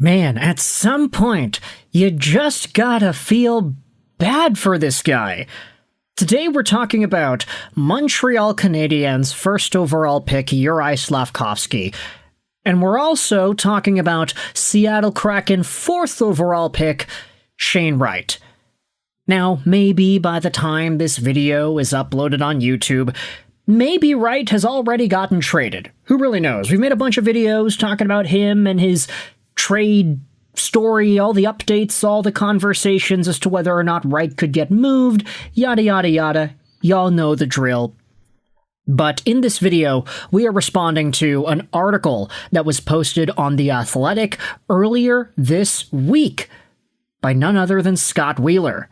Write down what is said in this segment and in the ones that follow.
Man, at some point, you just gotta feel bad for this guy. Today we're talking about Montreal Canadiens' first overall pick, Juraj Slafkovsky. And we're also talking about Seattle Kraken fourth overall pick, Shane Wright. Now, maybe by the time this video is uploaded on YouTube, maybe Wright has already gotten traded. Who really knows? We've made a bunch of videos talking about him and his trade story, all the updates, all the conversations as to whether or not Wright could get moved, yada yada yada. Y'all know the drill. But in this video, we are responding to an article that was posted on The Athletic earlier this week by none other than Scott Wheeler.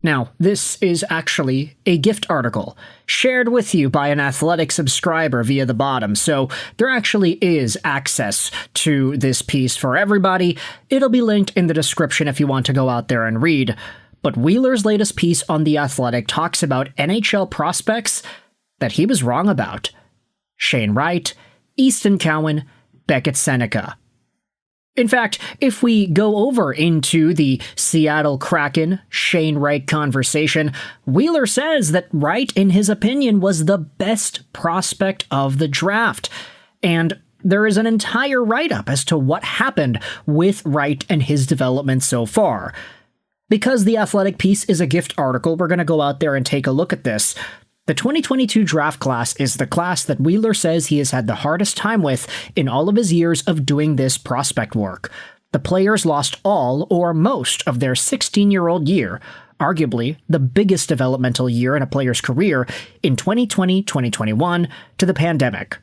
Now, this is actually a gift article shared with you by an Athletic subscriber via the bottom, so there actually is access to this piece for everybody. It'll be linked in the description if you want to go out there and read. But Wheeler's latest piece on The Athletic talks about NHL prospects that he was wrong about. Shane Wright, Easton Cowan, Beckett Seneca. In fact, if we go over into the Seattle Kraken Shane Wright conversation, Wheeler says that Wright, in his opinion, was the best prospect of the draft. And there is an entire write-up as to what happened with Wright and his development so far. Because the Athletic piece is a gift article, we're going to go out there and take a look at this. The 2022 draft class is the class that Wheeler says he has had the hardest time with in all of his years of doing this prospect work. The players lost all or most of their 16-year-old year, arguably the biggest developmental year in a player's career, in 2020-2021 to the pandemic.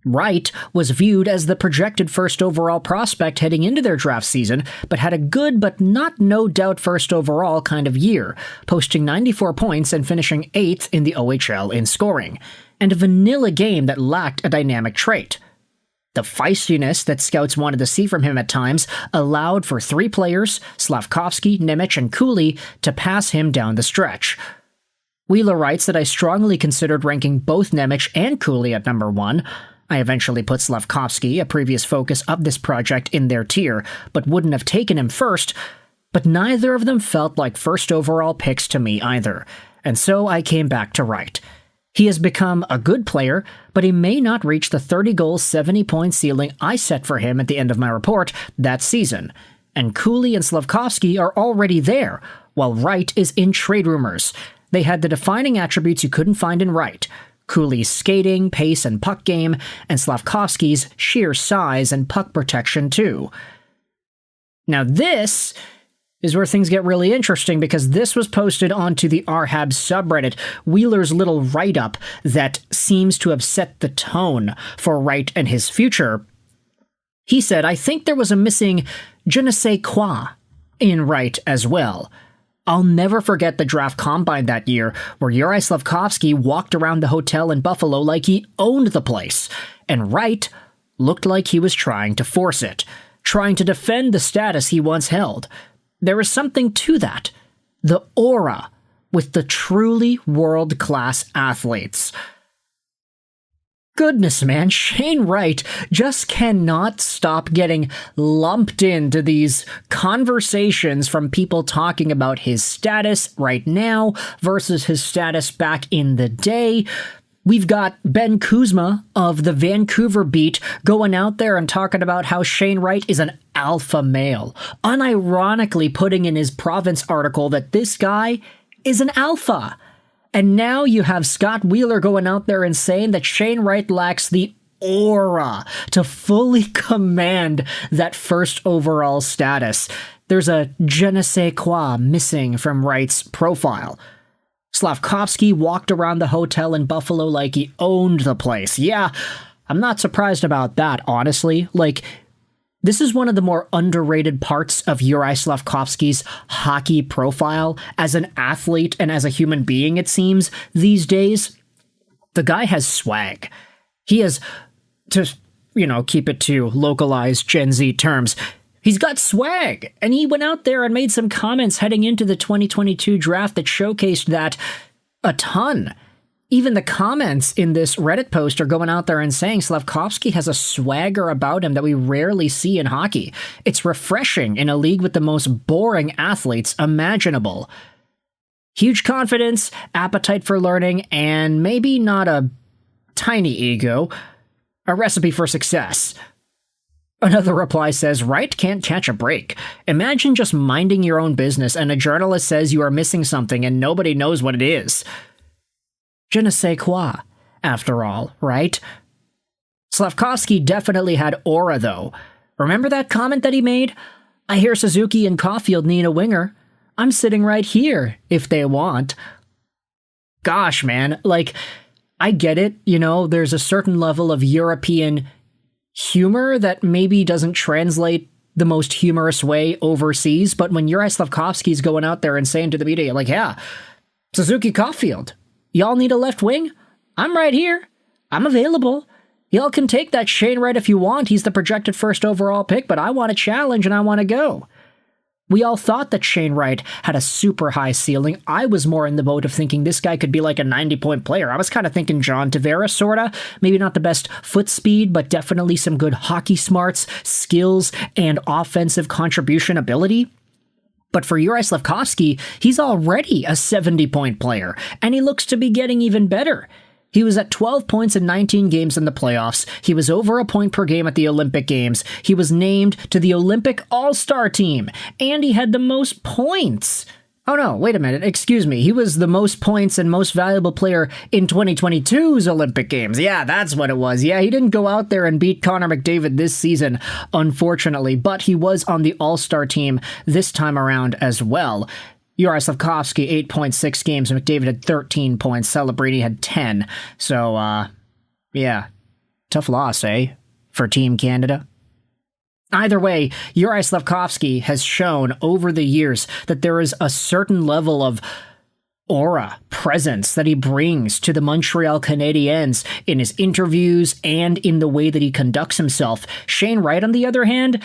Wright was viewed as the projected first overall prospect heading into their draft season, but had a good but not no doubt first overall kind of year, posting 94 points and finishing 8th in the OHL in scoring, and a vanilla game that lacked a dynamic trait. The feistiness that scouts wanted to see from him at times allowed for three players, Slafkovsky, Nemec, and Cooley, to pass him down the stretch. Wheeler writes that I strongly considered ranking both Nemec and Cooley at number 1. I eventually put Slafkovsky, a previous focus of this project, in their tier, but wouldn't have taken him first, but neither of them felt like first overall picks to me either, and so I came back to Wright. He has become a good player, but he may not reach the 30-goal, 70-point ceiling I set for him at the end of my report that season, and Cooley and Slafkovsky are already there, while Wright is in trade rumors. They had the defining attributes you couldn't find in Wright: Cooley's skating, pace, and puck game, and Slafkovsky's sheer size and puck protection too. Now this is where things get really interesting, because this was posted onto the RHAB subreddit, Wheeler's little write-up that seems to have set the tone for Wright and his future. He said, I think there was a missing je ne sais quoi in Wright as well. I'll never forget the draft combine that year, where Juraj Slafkovsky walked around the hotel in Buffalo like he owned the place, and Wright looked like he was trying to force it, trying to defend the status he once held. There is something to that. The aura with the truly world-class athletes. Goodness, man, Shane Wright just cannot stop getting lumped into these conversations from people talking about his status right now versus his status back in the day. We've got Ben Kuzma of the Vancouver beat going out there and talking about how Shane Wright is an alpha male, unironically putting in his Province article that this guy is an alpha. And now you have Scott Wheeler going out there and saying that Shane Wright lacks the aura to fully command that first overall status. There's a je ne sais quoi missing from Wright's profile. Slafkovsky walked around the hotel in Buffalo like he owned the place. Yeah, I'm not surprised about that, honestly. This is one of the more underrated parts of Juraj Slafkovsky's hockey profile as an athlete and as a human being, it seems, these days. The guy has swag. He has, to, keep it to localized Gen Z terms, he's got swag. And he went out there and made some comments heading into the 2022 draft that showcased that a ton. Even the comments in this Reddit post are going out there and saying Slafkovsky has a swagger about him that we rarely see in hockey. It's refreshing in a league with the most boring athletes imaginable. Huge confidence, appetite for learning, and maybe not a tiny ego. A recipe for success. Another reply says, Wright can't catch a break. Imagine just minding your own business and a journalist says you are missing something and nobody knows what it is. Je ne sais quoi, after all, right? Slafkovsky definitely had aura, though. Remember that comment that he made? I hear Suzuki and Caulfield need a winger. I'm sitting right here, if they want. Gosh, man, like, I get it, there's a certain level of European humor that maybe doesn't translate the most humorous way overseas, but when Juraj Slafkovsky's going out there and saying to the media, like, yeah, Suzuki Caulfield, y'all need a left wing? I'm right here. I'm available. Y'all can take that Shane Wright if you want. He's the projected first overall pick, but I want a challenge and I want to go. We all thought that Shane Wright had a super high ceiling. I was more in the boat of thinking this guy could be like a 90-point player. I was kind of thinking John Tavares, sorta. Maybe not the best foot speed, but definitely some good hockey smarts, skills, and offensive contribution ability. But for Juraj Slafkovsky, he's already a 70-point player, and he looks to be getting even better. He was at 12 points in 19 games in the playoffs. He was over a point per game at the Olympic Games. He was named to the Olympic All-Star team, and he had the most points. Oh no, wait a minute, excuse me. He was the most points and most valuable player in 2022's Olympic Games. Yeah, that's what it was. Yeah, he didn't go out there and beat Connor McDavid this season, unfortunately, but he was on the All-Star team this time around as well. Juraj Slafkovsky, 8.6 games. McDavid had 13 points. Celebrini had 10. So, yeah. Tough loss, eh? For Team Canada. Either way, Juraj Slafkovsky has shown over the years that there is a certain level of aura, presence that he brings to the Montreal Canadiens in his interviews and in the way that he conducts himself. Shane Wright, on the other hand,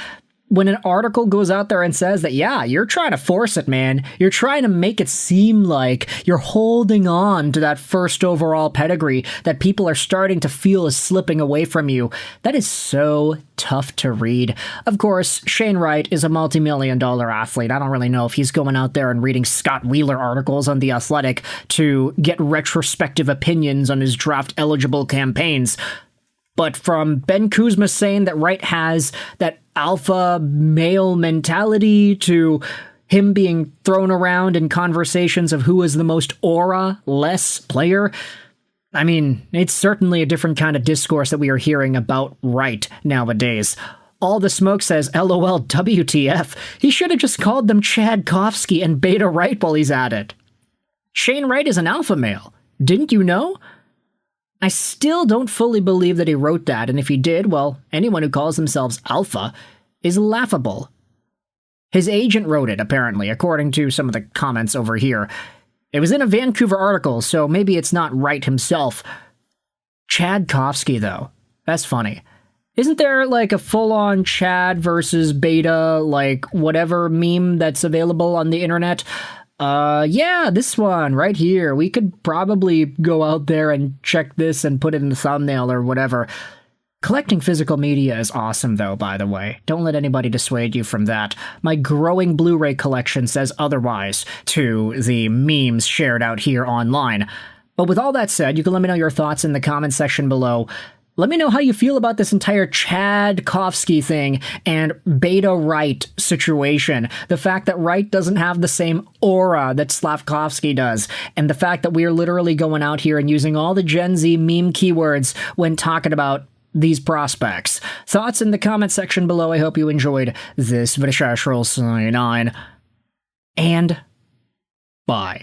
when an article goes out there and says that, yeah, you're trying to force it, man. You're trying to make it seem like you're holding on to that first overall pedigree that people are starting to feel is slipping away from you. That is so tough to read. Of course, Shane Wright is a multi-million-dollar athlete. I don't really know if he's going out there and reading Scott Wheeler articles on The Athletic to get retrospective opinions on his draft-eligible campaigns. But from Ben Kuzma saying that Wright has that alpha male mentality to him being thrown around in conversations of who is the most aura-less player, I mean, it's certainly a different kind of discourse that we are hearing about Wright nowadays. All the Smoke says, LOL WTF. He should have just called them Chadkovsky and Beta Wright while he's at it. Shane Wright is an alpha male. Didn't you know? I still don't fully believe that he wrote that, and if he did, well, anyone who calls themselves alpha is laughable. His agent wrote it, apparently, according to some of the comments over here. It was in a Vancouver article, so maybe it's not Wright himself. Chadkovsky, though. That's funny. Isn't there, like, a full-on Chad versus Beta, like, whatever meme that's available on the internet? Yeah, this one right here. We could probably go out there and check this and put it in the thumbnail or whatever. Collecting physical media is awesome, though, by the way. Don't let anybody dissuade you from that. My growing Blu-ray collection says otherwise to the memes shared out here online. But with all that said, you can let me know your thoughts in the comment section below. Let me know how you feel about this entire Chadkovsky thing and Beta Wright situation. The fact that Wright doesn't have the same aura that Slafkovsky does. And the fact that we are literally going out here and using all the Gen Z meme keywords when talking about these prospects. Thoughts in the comment section below. I hope you enjoyed this video. And bye.